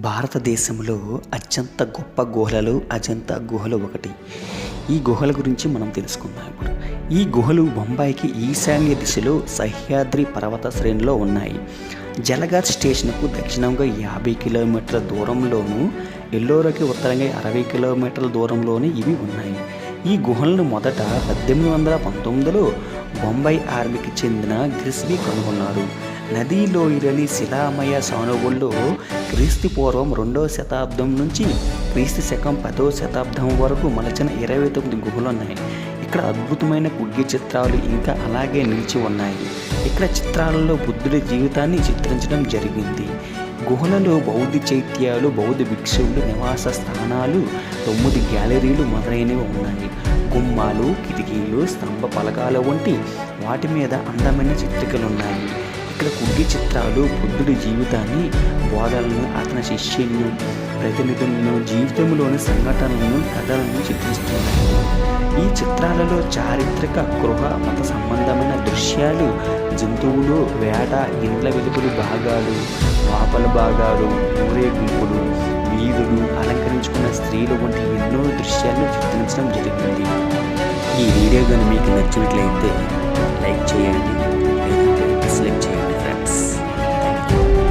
భారతదేశంలో అత్యంత గొప్ప గుహలలో అజంతా గుహలు ఒకటి. ఈ గుహల గురించి మనం తెలుసుకుందాం ఇప్పుడు. ఈ గుహలు బొంబాయికి ఈశాన్య దిశలో సహ్యాద్రి పర్వత శ్రేణిలో ఉన్నాయి. జలగాత్ స్టేషన్కు దక్షిణంగా 50 కిలోమీటర్ల దూరంలోనూ, ఎల్లోరాకి ఉత్తరంగా 60 కిలోమీటర్ల దూరంలోనే ఇవి ఉన్నాయి. ఈ గుహలను మొదట 1819లో బొంబాయి ఆర్మీకి చెందిన గ్రిస్బీ కనుగొన్నారు. నదీ లోయలోని శిలామయ సానువుల్లో క్రీస్తు పూర్వం 2వ శతాబ్దం నుంచి క్రీస్తు శకం 10వ శతాబ్దం వరకు మలచిన 29 గుహలు ఉన్నాయి. ఇక్కడ అద్భుతమైన కుడ్గి చిత్రాలు ఇంకా అలాగే నిలిచి ఉన్నాయి. ఇక్కడ చిత్రాలలో బుద్ధుడి జీవితాన్ని చిత్రించడం జరిగింది. గుహలలో బౌద్ధ చైత్యాలు, బౌద్ధ భిక్షువులు నివాస స్థానాలు, 9 గ్యాలరీలు మొదలైనవి ఉన్నాయి. గుమ్మాలు, కిటికీలు, స్తంభ పలకాల వంటి వాటి మీద అందమైన చిత్రికలు ఉన్నాయి. ఇక్కడ కుడ్గి చిత్రాలు బుద్ధుడి జీవితాన్ని, బోధనలను, అతని శిష్యులను, ప్రతినిధులను, జీవితంలోని సంఘటనలను, కథలను చిత్రిస్తున్నాయి. ఈ చిత్రాలలో చారిత్రక, గృహ, మత సంబంధమైన దృశ్యాలు, జంతువులు, వేట, ఇండ్ల వెలుగులు భాగాలు, లోపల భాగాలు, ఊరేగింపులు, వీధులు, అలంకరించుకున్న స్త్రీలు వంటి ఎన్నో దృశ్యాలను చిత్రించడం జరిగింది. ఈ వీడియో కానీ మీకు నచ్చినట్లయితే లైక్ చేయండి.